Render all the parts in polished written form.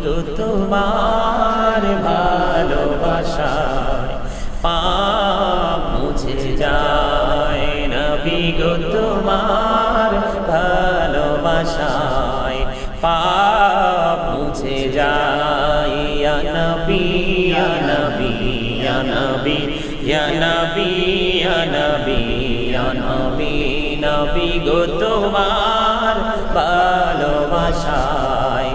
গো তোমার ভালোবাসায় পাপ মুছে যায় নবী গো তোমার ভালোবাসায় পাপ মুছে যায় ইয়া নবী ইয়া নবী ইয়া নবী ইয়া নবী ইয়া নবী ইয়া নবী নবী গো তোমার ভালোবাসায়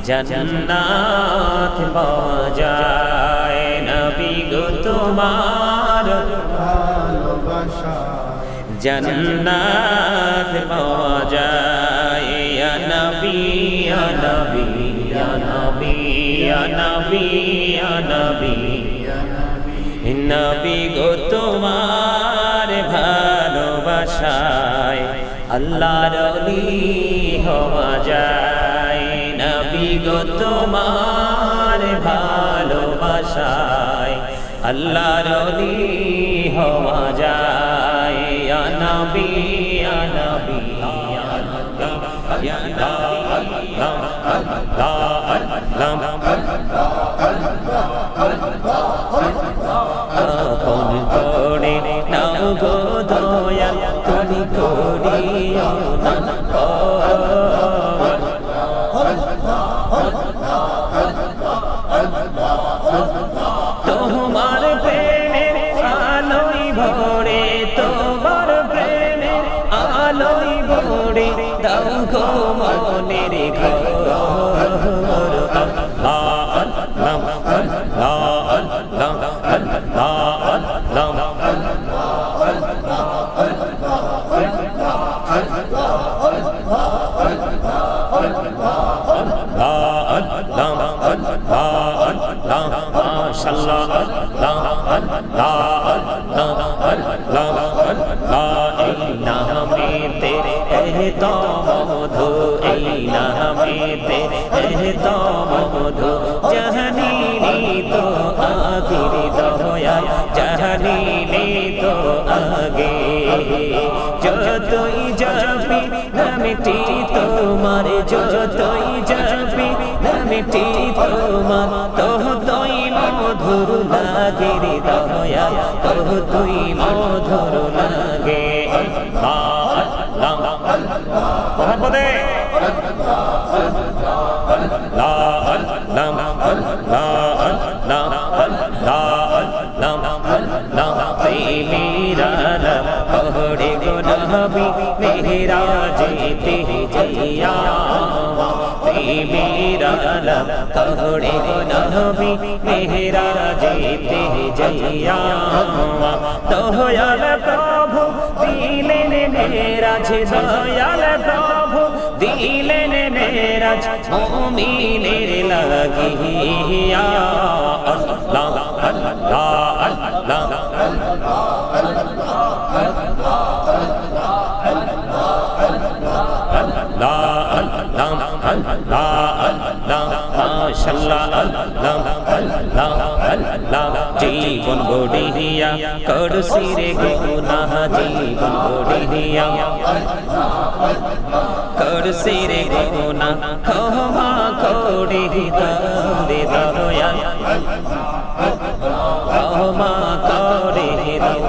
জান্নাত পাওয়া যায় নবী গো তোমার ভালোবাসায় জান্নাত পাওয়া যায় ইয়া নবী ইয়া নবী ইয়া নবী ইয়া নবী ইয়া নবী নবী গো তোমার ভালোবাসায় আল্লাহর ওলি হওয়া যায় নবী গো তোমার ভালোবাসায় আল্লাহর ওলি হওয়া যায় ইয়া নবী ইয়া নবী ইয়া আপন করে নাও গো দয়া তুমি করিও না তোমার প্রেমের আলোয় ভরে তোমার প্রেমের আলোয় ভরে দাও গো মনের ঘর तो मधु नामेते तो मधु जहनी तो आखिर दया जहनी तो आगे जो तोई जपी नमिटी तुम्हार जो तोई जपी नमिटी तुम्हार तो तोई मधुर लागे रे दया तो तोई मधुर लागे मोहब्बते ला लम ला ला ला ला मेरा लम पहड़े गो नबी मेरा जीते जैया मेरा लम पहड़े गो नबी मेरा जीते जैया दयाल प्रभु दिलेन मेरा दयाल प्रभु दिलेन मेरा मोमिनेर লাগিয়া আল্লাহ আল্লাহ আল্লাহ জীবন গড়িয়া করছি রে গুনাহ জীবন গড়িয়া করছি রে গুনাহ ক্ষমা করে দাও রে দয়া ক্ষমা করে দাও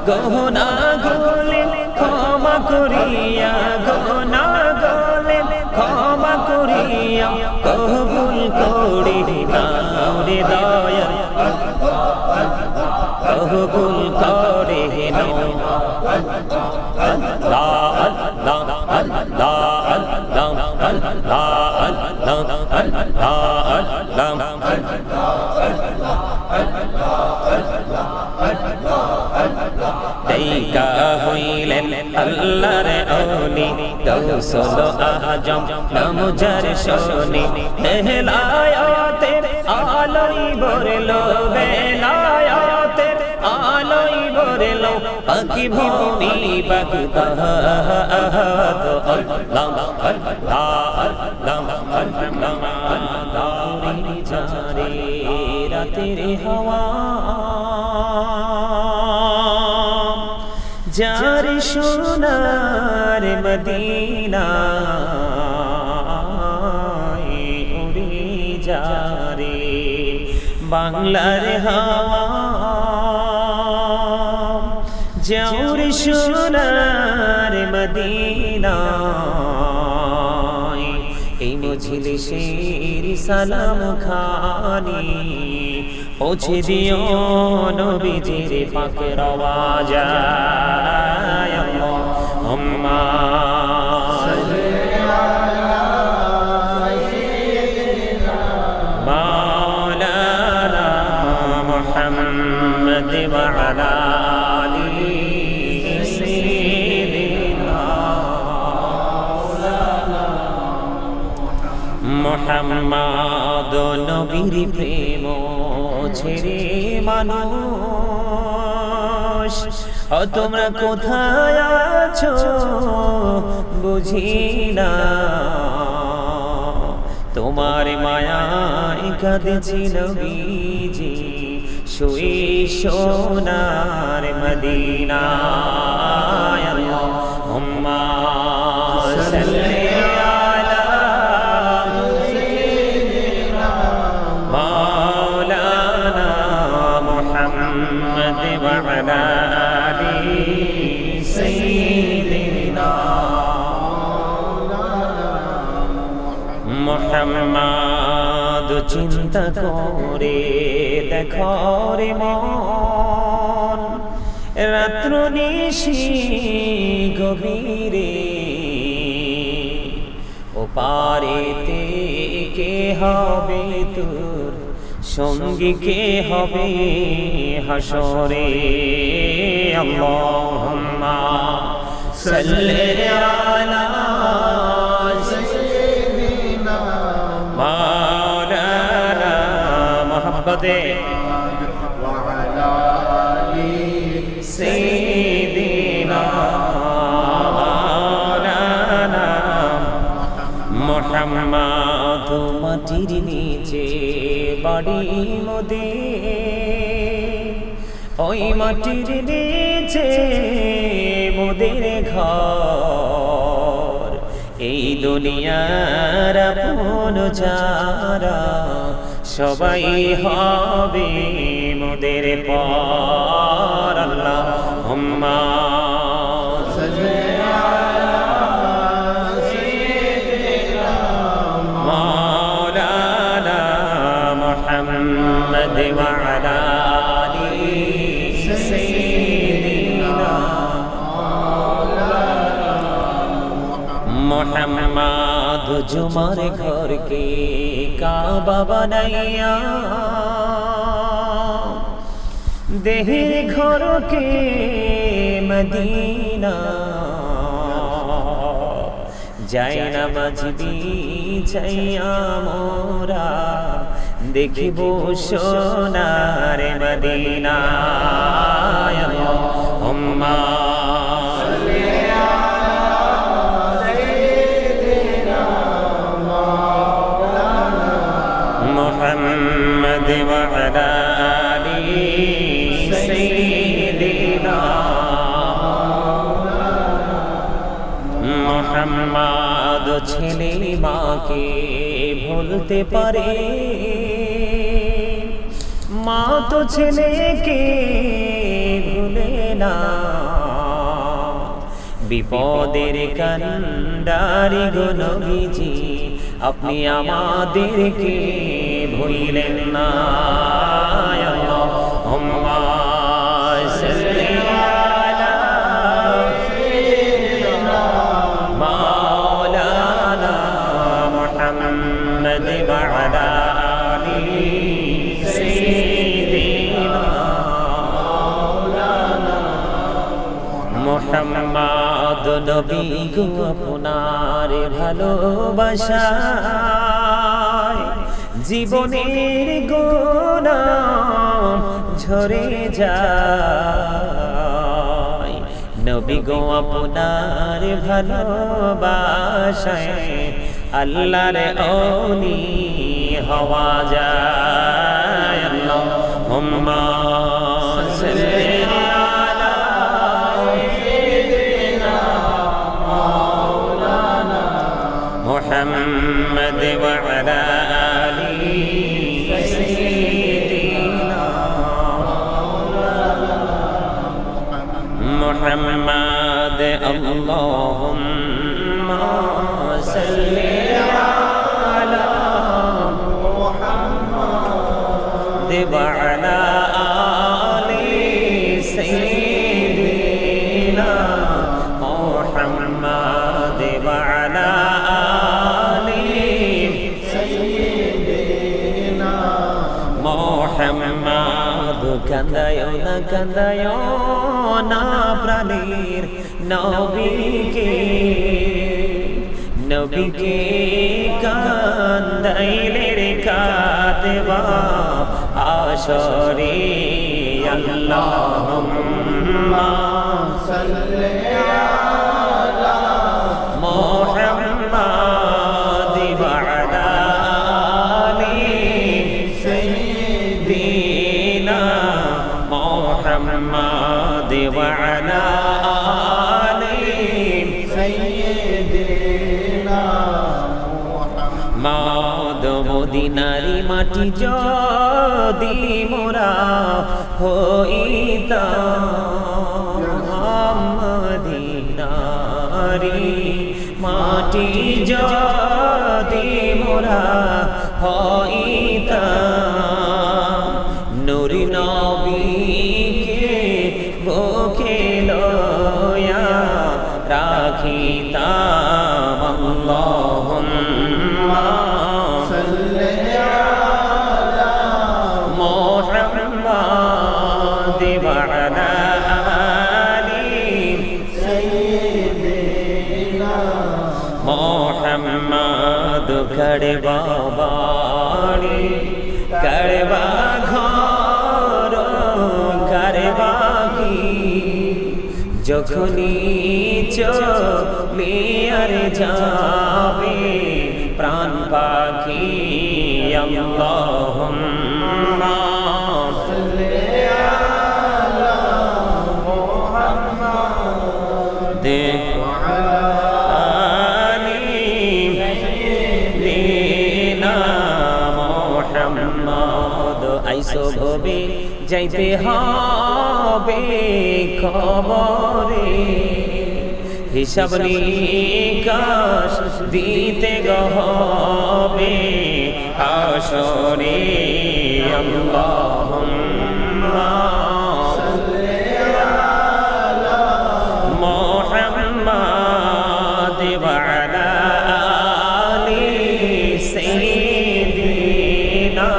গুনাহ গুলি ক্ষমা করিয়া গুনাহ গুলি ক্ষমা করিয়া কবুল করে নাও রে দয়া কবুল করে নাও লা লা লা লা লা দেইকা হইলেন আল্লাহর ওলি গৌসুল আজম নামজার শোনে হেলায়াতের আলোয় ভরলো বেলায়াতের আলোয় ভরলো পাখি ভূমি বাগদাদ আল্লাহ আল্লাহ আল্লাহ দাউরি জারে রাতের হাওয়া যার সোনার মদিনা বাংলার হাওয়া যাওর সোনার মদিনায় এই মজলিসের সালাম খানি পৌঁছে দিও নবীজির পাকের আওয়াজায় আল্লাহুম্মা সাল্লি আলা সাইয়্যিদিনা মাওলানা মুহাম্মদ ওয়া আলা আলি সাইয়্যিদিনা মাওলানা মুহাম্মদ নবীর প্রেম ছেড়ে মানুষ ও তোমরা কোথায় আছো বুঝি না তোমার মায়ায় কাঁদছি নবীজি শুয়ে সোনার মদিনায় আল্লাহুম্মা সাল্লি আলা সাইয়্যিদিনা মাওলানা মুহাম্মদ ওয়া আলা আলি সাইয়্যিদিনা মুহাম্মদ চিন্তা করে দেখো রে মন রাত্র নিশি গভীরে ও পারেতে কে হবে তোর সঙ্গী কে হবে হাসরে আল্লাহুম্মা সাল্লি আলা সাইয়্যিদিনা মাওলানা মুহাম্মদে ওয়া আলা আলি সাইয়্যিদিনা মাওলানা মুহাম্মদ মাটির নিচে বাড়ি মোদের ওই মাটির নিচে মোদের ঘর এই দুনিয়ার আপন যারা সবাই হবে মোদের পর আল্লাহুম্মা সাল্লি আলা সাইয়্যিদিনা মাওলানা মুহাম্মদ ওয়া আলা আলি সাইয়্যিদিনা মুহাম্মদ জুমার ঘরকে কাবা বানাইয়া দেহের ঘরকে মদিনা যাই নামাজ বিছাইয়া মোরা দেখিব সোনার মদিনা আল্লাহুম্মা সাল্লি আলা সাইয়্যিদিনা মাওলানা মুহাম্মদ ওয়া আলা আলি সাইয়্যিদিনা মুহাম্মদ ছেলে মাকে ভুলতে পারে মা তো ছেলেকে ভুলে না বিপদের কান্ডারি গো নবীজি আপনি আমাদেরকে ভুলিলেন না আল্লাহুম্মা সাল্লি আলা সাইয়্যিদিনা মাওলানা মুহাম্মদ ওয়া আলা আলি সাইয়্যিদিনা মাওলানা মুহাম্মদ নবী গো আপনার ভালোবাসায় জীবনের গোনা ঝরে যায় নবী গো আপনার ভালোবাসায় আল্লাহর ওলি হওয়া যায় আল্লাহুম্মা সাল্লি আলা সাইয়্যিদিনা মাওলানা মুহাম্মদ ওয়া আলা আলি সাইয়্যিদিনা محمد اللهم صل على محمد وعلى آل سيدنا محمد وعلى آل سيدنا محمد কান্দায়ো না প্রাণীর নবীকে কান্দাইলে রে কাঁদবা আসরে আল্লাহুম্মা সাল্লি আলা মুহাম্মাদ ওয়া আলা আলি সাইয়্যিদিনা মুহাম্মাদ ওয়া আলা আলি সাইয়্যিদিনা মুহাম্মাদ মদিনারি মাটি যদি মোরা হইতাম মদিনারি মাটি যদি মোরা হইতাম নূরি নবীকে বুকে লয়া রাখিতাম আল্লাহুম্মা সাল্লি আলা মুহাম্মাদ ওয়া আলা আলি সাইয়্যিদিনা মুহাম্মাদ করবা বাড়ি করবা ঘর করবা কি যখনই চলিয়ার যাবে প্রাণ পাখি আল্লাহুম্মা সাল্লি আলা মুহাম্মাদ ওয়া আলা আলি সাইয়্যিদিনা মুহাম্মাদ আইসো ভবে যাইতে হবে কবরে হিসাব নিকাশ দিতে হবে হাসরে আল্লাহুম্মা সাল্লি আলা মুহাম্মাদ ওয়া আলা আলি সাইয়্যিদিনা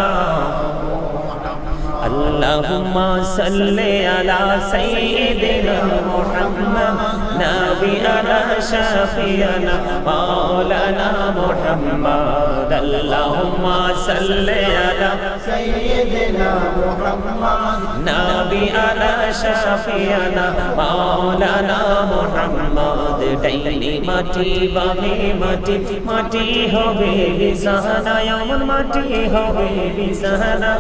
اللهم صل على سيدنا محمد نبينا شفيعنا مولانا محمد اللهم صل على سيدنا محمد نبينا شفيعنا مولانا محمد ডাইনি মাটি বামে মাটি মাটি হবে বিছানা এমন মাটি হবে বিছানা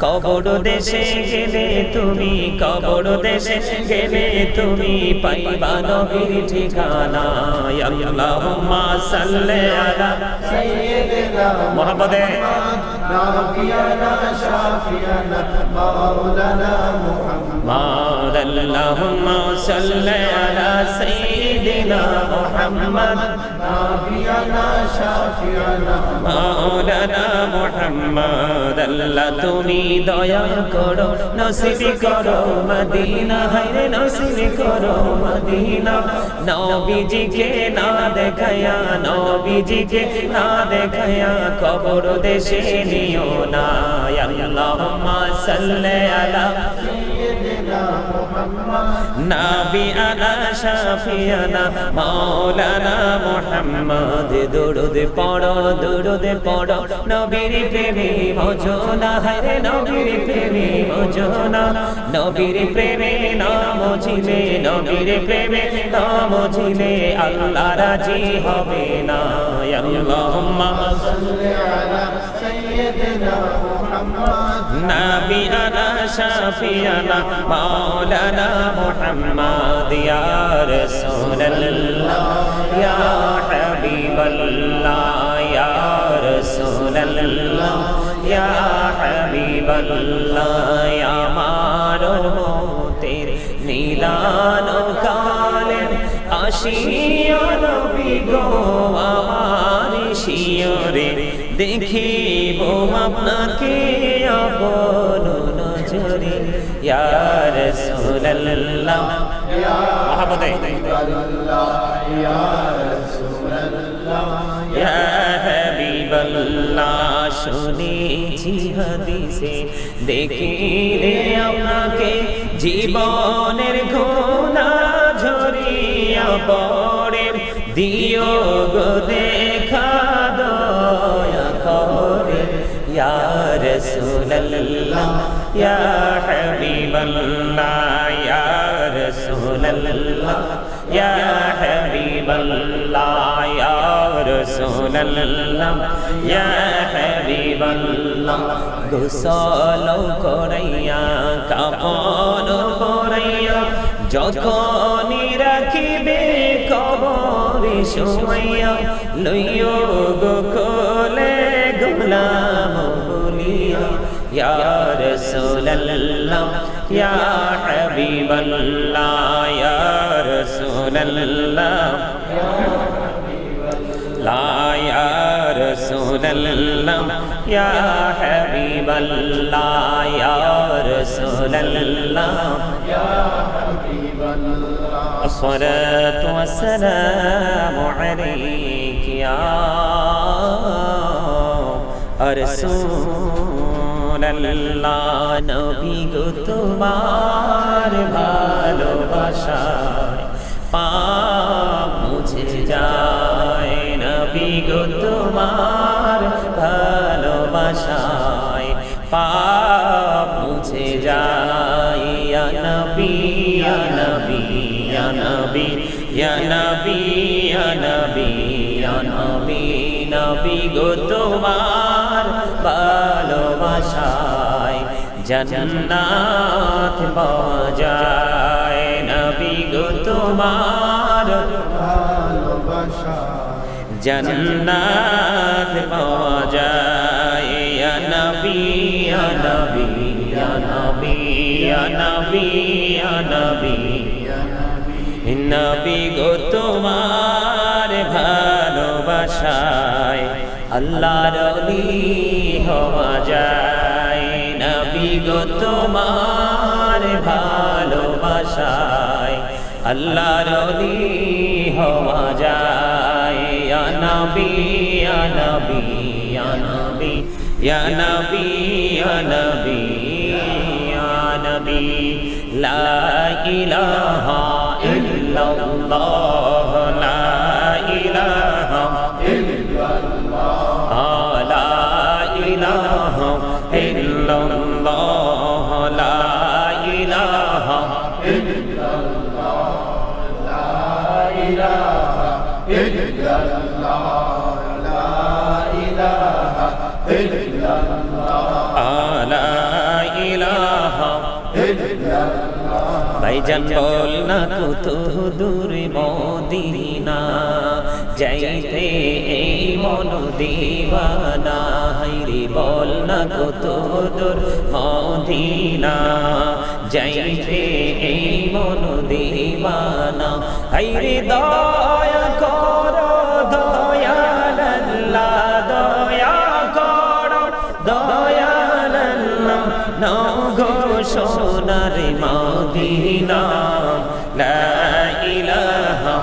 কবর দেশে গেলে তুমি কবর দেশে গেলে তুমি পাইবা নবীর ঠিকানা আল্লাহুম্মা সাল্লি আলা সাইয়্যিদিনা মুহাম্মাদে নাবিয়ানা শাফিয়ানা মাওলানা মুহাম্মদ আল্লাহুম্মা সাল্লি আলা সাইয়্যিদিনা মুহাম্মদ নাবিয়ানা শাফিয়ানা মাওলানা মুহাম্মদ আল্লাহ তুমি দয়া করো নসিব করো মদিনা হায়রে নসিব করো মদিনা নবীজিকে না দেখায়া নবীজিকে না দেখায়া কবর দেশে নিও না আল্লাহুম্মা সাল্লি আলা সাইয়্যিদিনা মুহাম্মদ নাবিয়ানা শাফিয়ানা মাওলানা মুহাম্মদ দরুদ পড়ো নবীর প্রেমে মজনা হায়রে নবীর প্রেমে মজনা নবীর প্রেমে নাম ছিলে নবীর প্রেমে নাম ছিলে আল্লাহ রাজি হবে না আল্লাহুম্মা সাল্লি আলা সাইয়্যিদিনা মুহাম্মদ নাবিয়ানা শাফিয়ানা মাওলানা মুহাম্মদ ইয়া রাসূলুল্লাহ ইয়া হাবিবাল্লাহ ইয়া রাসূলুল্লাহ ইয়া হাবিবাল্লাহ আমার মতের নীলান আসিয়া নবী গো আমার শিয়রে দেখিব আপনাকে আপন নজরে ইয়া রাসূলুল্লাহ মহব্বতে ইয়া রাসূলুল্লাহ ইয়া হাবিবাল্লাহ শুনেছি হাদিসে দেখিলে আপনাকে জীবনের গুনাহ ঝরিয়া পড়ে দিও গো দেখা দয়া করে ইয়া রাসূলুল্লাহ ইয়া হাবিবাল্লাহ ইয়া রাসূলুল্লাহ ইয়া হাবিবাল্লাহ ইয়া রাসূলুল্লাহ ইয়া হাবিবাল্লাহ গোসল করাইয়া কাফন পরাইয়া যখনই রাখিবে কবরে শোয়াইয়া লইও গো কোলে গোলাম বলিয়া ইয়া রাসূলুল্লাহ ইয়া হাবিবাল্লাহ ইয়া রাসূলুল্লাহ ইয়া রাসূলুল্লাহ ইয়া হাবিবাল্লাহ ইয়া রাসূলুল্লাহ الصلاة والسلام عليك يا رسول الله নবী গো তোমার ভালোবাসায় পাপ মুছে যায় নবী গো তোমার ভালোবাসায় পাপ মুছে যায় ইয়া নবী ইয়া নবী ইয়া নবী ইয়া নবী ইয়া নবী ইয়া নবী নবী গো তোমার ভালোবাসায় জান্নাত পাওয়া যায় নবী গো তোমার ভালোবাসায় জান্নাত পাওয়া যায় ইয়া নবী ইয়া নবী ইয়া নবী ইয়া নবী ইয়া নবী নবী গো তোমার ভালোবাসায় আল্লাহর ওলি হওয়া যায় নবী গো তোমার ভালোবাসায় আল্লাহর ওলি হওয়া যায় ইয়া নবী ইয়া নবী ইয়া নবী ইয়া নবী ইয়া নবী ইয়া নবী লা ইলাহা ইল্লাল্লাহ লা ইলাহা ইল্লাল্লাহ লা ইলাহা ইল্লাল্লাহ লা ইলাহা ইল্লাল্লাহ লা ইলাহা ইল্লাল্লাহ লা ইলাহা ইল্লাল্লাহ লা ইলাহা ইল্লাল্লাহ ভাইজান বল না কত দূর মদিনা যাইতে এই মন দিওয়ানা হাইরে বল না কত দূর মদিনা যাইতে এই মন দিওয়ানা হাইরে দয়া করো দয়াল আল্লাহ দয়া করো দয়াল আল্লাহ নাও গো সোনার মদিনা লা ইলাহা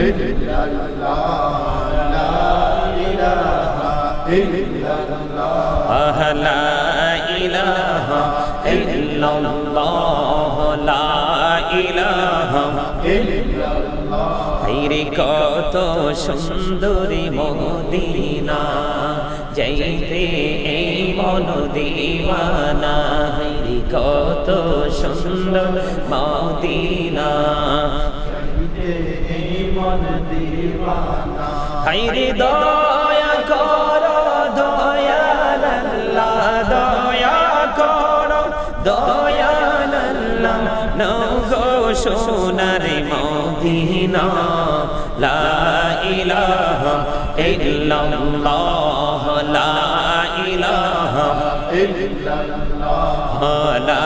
ইল্লাল্লাহ লা ইলাহা ইল্লাল্লাহ লা ইলাহা ইল্লাল্লাহ লা ইলাহা ইল্লাল্লাহ হায়রে কত সুন্দরী মদিনা যাইতে এই মন দিওয়ানা হায়রে কত সুন্দর মদিনা যাইতে এই মন দিওয়ানা হায়রে দয়া করো দয়াল আল্লাহ দয়া করো দয়াল আল্লাহ নাও গো সোনার মদিনা লা ইলাহা ইল্লাল্লাহ লা ইলাহা ইল্লাল্লাহ লা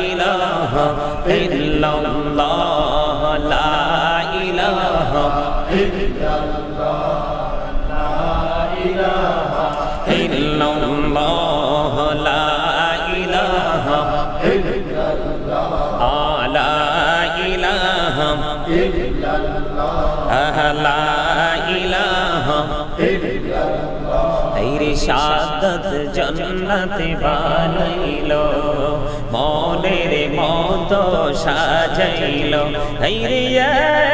ইলাহা ইল্লাল্লাহ লা ইলাহা ইল্লাল্লাহ লা ইলাহা লা ইলাহা লা ইলাহা তেরি শাহাদত জান্নাত বানাইলো মনের মতো সাজাইলো তেরি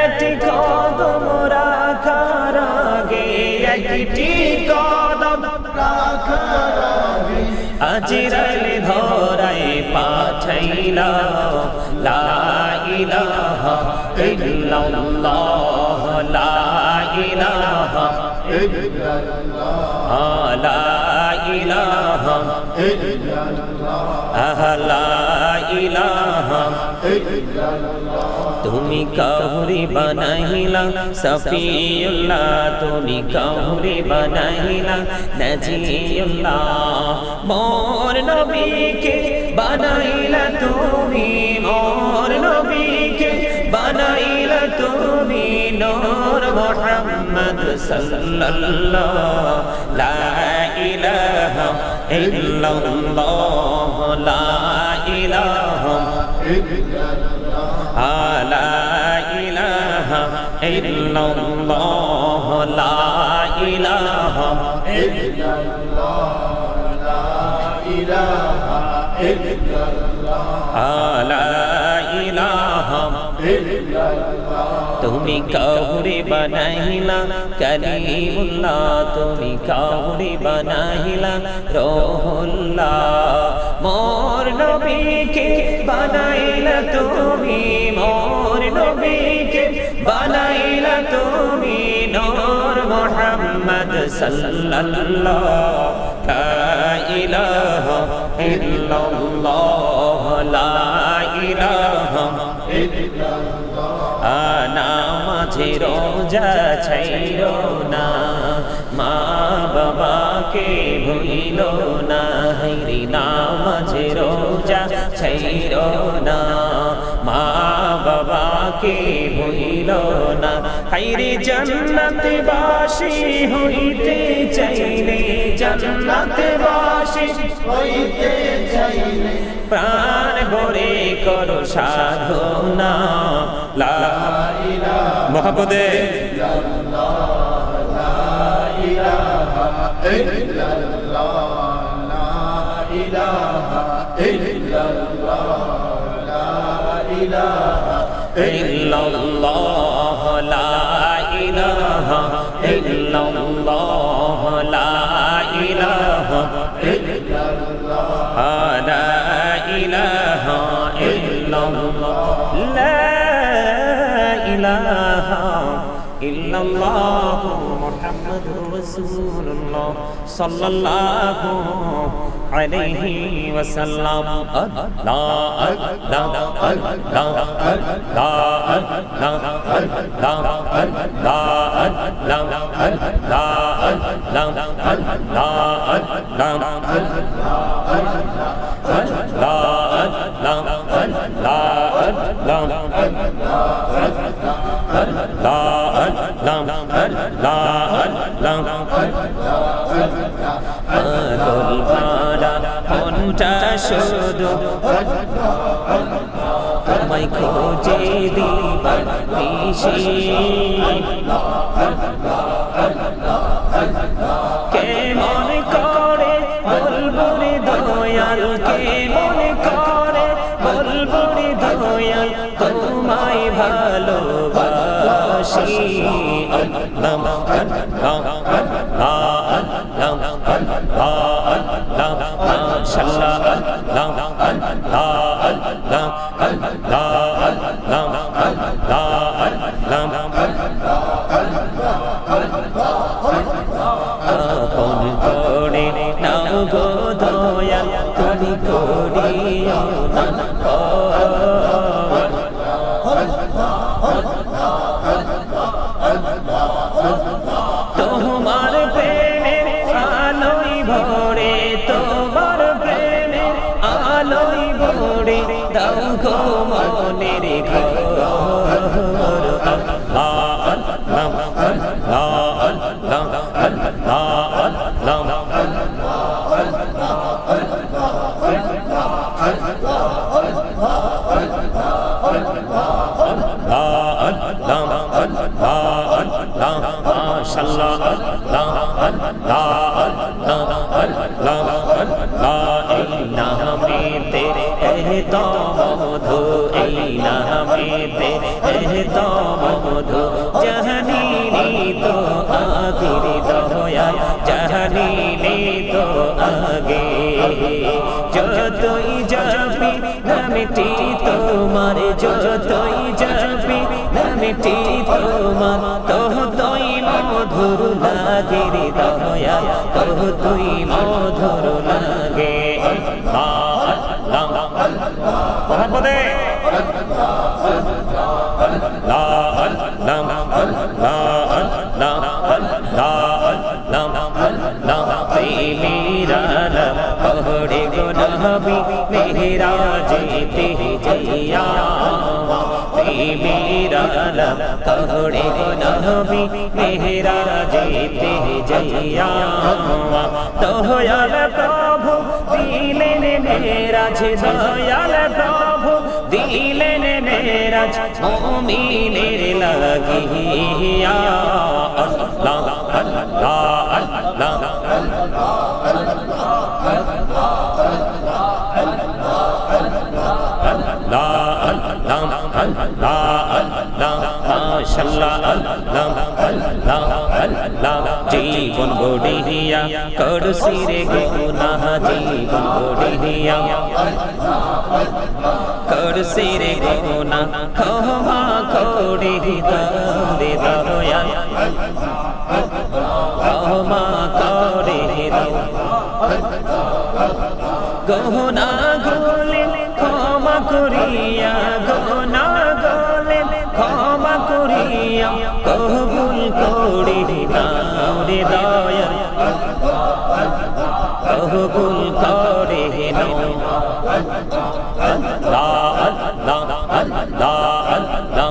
একটি কদম রাখার আগে একটি কদম রাখার আগে আজরাইল ধরাই পাঠাইলা লা ইলাহা ইল্লাল্লাহ লা ইলাহা লা ইলাহা লা ইলাহা তুমি কাউরি বানাইলা সফিউল্লাহ তুমি কাউরি বানাইলা নজিউল্লাহ মোর নবীকে বানাইলা তুমি মোর নবীকে বানাইলা তুমি নূর মুহাম্মদ সাল্লাল্লাহ লা ইলাহা ইল্লাল্লাহ লা ইলাহা লা ইলাহা ইল্লাল্লাহ লা ইলাহা লা ইলাহা তুমি কাউরে বানাইলা কালিমুল্লাহ তুমি কাউরে বানাইলা রূহুল্লাহ মোর নবীকে বানাইলা তুমি মোর নবীকে বানাইলা তুমি নূর মুহাম্মদ সাল্লাল্লাহ লা ইলাহা ইল্লাল্লাহ লা ইলাহা নামাজে রোজা ছাইরো না মা বাবাকে ভুলিলো না হাইরে নামাজে রোজা ছাইরো না মা বাবাকে ভুলিলো না হাইরে জান্নাতবাসী হইতে চাইলে জান্নাতবাসী হইতে চাইলে প্রাণ ভরে করো সাধনা লা ইলাহা মুহাম্মদে লা ইলাহা ইল্লাল্লাহ লা ইলাহা ইল্লাল্লাহ লা ইলাহা ইল্লাল্লাহ লা ইলাহা ইল্লাল্লাহ লা ইলাহা ইল্লাল্লাহ লা ইলাহা ইল্লাল্লাহ লা ইলাহা ইল্লাল্লাহ মুহাম্মাদুর রাসূলুল্লাহ সাল্লাল্লাহু আলাইহি ওয়াসাল্লাম লা লা লা মনটা শুধু তোমায় খোঁজে দিবানিশি কে মনে করে বলবো রে দয়াল কে মনে করে বলবো রে দয়াল তোমায় ভালোবাসি আপন করে নাও গো দয়াল তুমি করিও না তোমার প্রেমের আলোয় ভরে তোমার প্রেমের আলোয় ভরে দাও গো মনের ঘর যতই যাবি নামটি তোমার, যতই যাবি নামটি তোমার, ততই মধুর লাগে রে দয়া, ততই মধুর লাগে। মোহাম্মদে পহড়ে গো নবী মেরা যেতে জইয়া, মেরা পহড়ে গো নবী মেরা যেতে জইয়া। দয়াল প্রভু দিলেন মেরাজ, দয়াল প্রভু দিলেন মেরাজ মুমিনের লাগিয়া। আল্লাহ আল্লাহ আল্লাহ জীবন গড়িয়া করছি রে গুনাহ, জীবন গড়িয়া করছি রে গুনাহ, ক্ষমা করে দাও রে দয়া, ক্ষমা করে দাও। গহনা গলে ক্ষমা করিয়া, গহনা গলে ক্ষমা করিয়া, কবুল করে নাও রে দয়া, কবুল করে নাও। আল্লাহ আল্লাহ আল্লাহ আল্লাহ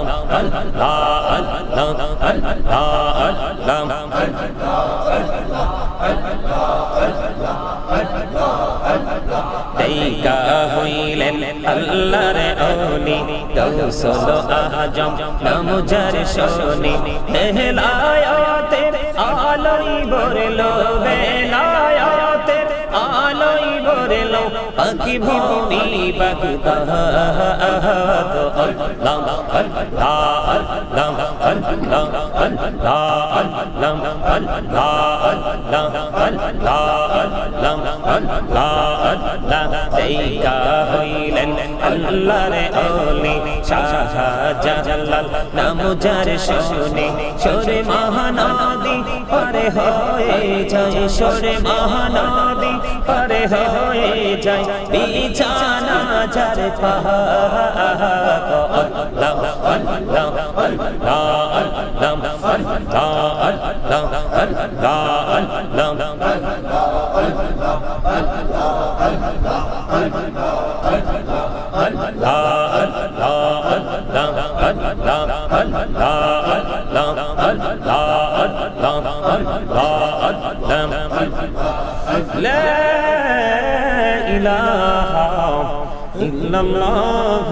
আল্লাহ আল্লাহ দেইকা হইলেন আল্লাহর ওলি, গৌসুল আজম নামজার শোনে, বেলায়াতের আলোয় ভরলো, বেলায়াতের আলোয় ভরলো পাখি ভূমি বাগদাদ। আল্লাহ আল্লাহ আল্লাহ আল্লাহ আল্লাহ আল্লাহ আল্লাহ আল্লাহ আল্লাহ। দেইকা হইলেন আল্লাহর ওলি, শাহজালাল নামজার শোনে, সরে মহানদী পারে হয়ে যায়, সরে মহানদী পারে হয়ে যায়, বিছানা যার পাহাড়। আল্লাহ আল্লাহ আল্লাহ আল্লাহ আল্লাহ আল্লাহ লা ইলাহা ইল্লাল্লাহ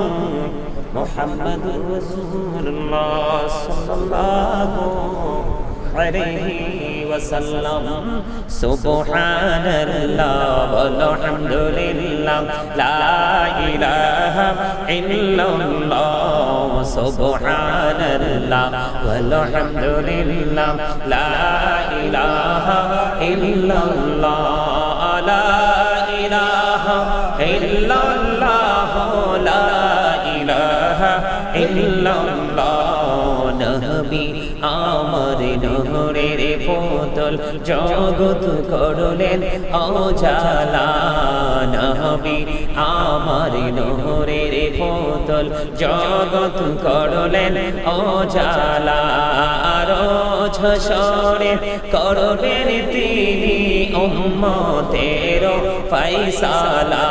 মুহাম্মাদুর রাসূলুল্লাহ সাল্লাল্লাহু আলাইহি ওয়াসাল্লাম। সুবহানাল্লাহ ওয়ালহামদুলিল্লাহ লা ইলাহা ইল্লাল্লাহ, সুবহানাল্লাহ ওয়ালহামদুলিল্লাহ লা ইলাহা ইল্লাল্লাহ, লা ইলাহা ইল্লাল্লাহ, লা ইলাহা ইল্লাল্লাহ। নবী আমার নূরের পুতুল, জগৎ করলেন উজালা, নবী আমার নূরের পুতুল, জগৎ করলেন উজালা। রোজ হাসরে করবেন তিনি উম্মতের ফয়সালা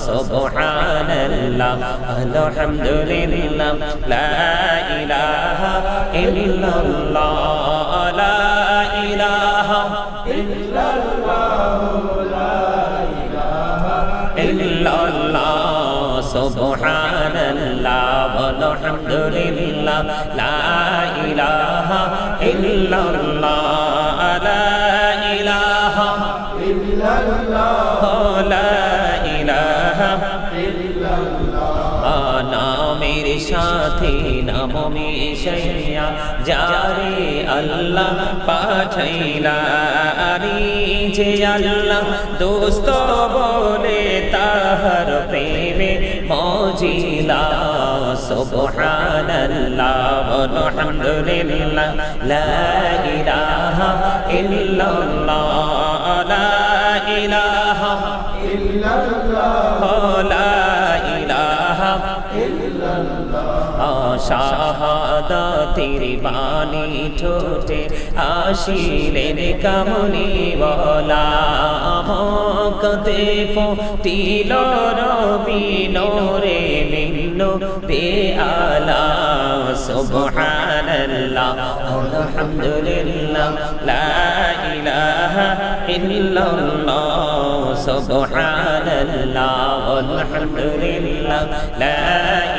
সুবহানাল্লাহ আলহামদুলিল্লাহ লা ইলাহা ইল্লাল্লাহ লা ইলাহা ইল্লাল্লাহ লা ইলাহা ইল্লাল্লাহ সুবহানাল্লাহ আলহামদুলিল্লাহ লা ইলাহা ইল্লাল্লাহ লা ইলাহা ইল্লাল্লাহ লা ইলাহা ইল্লাল্লাহ নামের সাথে নাম মিশাইয়া যারে আল্লাহ পাঠাইলা যে আল্লাহ দোস্ত বলে তাহার প্রেমে মজিলা সুবহানাল্লাহ আলহামদুলিল্লাহ লা ইলাহা ইল্লাল্লাহ লা ইলাহা ইল্লাল্লাহ লা ইলাহা ইল্লাল্লাহ শাহাদাতের বাণী ঠোঁটে আসিলেন কামলিওয়ালা মক্কাতে ফুটিল রবি নূরে মিলল বেআলা সুবহানাল্লাহ আলহামদুলিল্লাহ লা ইলাহা ইল্লাল্লাহ সুবহানাল্লাহ আলহামদুলিল্লাহ লা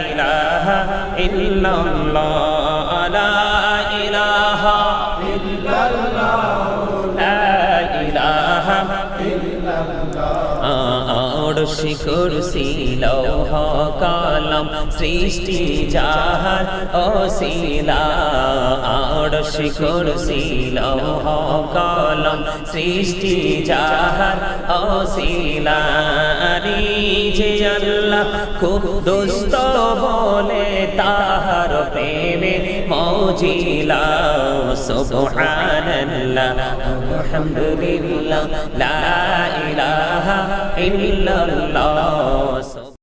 ইলাহা ইল্লাল্লাহ লা ইলাহা ইল্লাল্লাহ লা ইলাহা আরশি কুরসি লৌহ কলম সৃষ্টি যাহার ওসিলা আরশি কুরসি লৌহ কলম সৃষ্টি যাহার ওসিলা যে আল্লাহ খুব দুষ্ট বলে তাহার প্রেমে মজিলা সুবহানাল্লাহ আলহামদুলিল্লাহ লা ইলাহা ইল্লাল্লাহ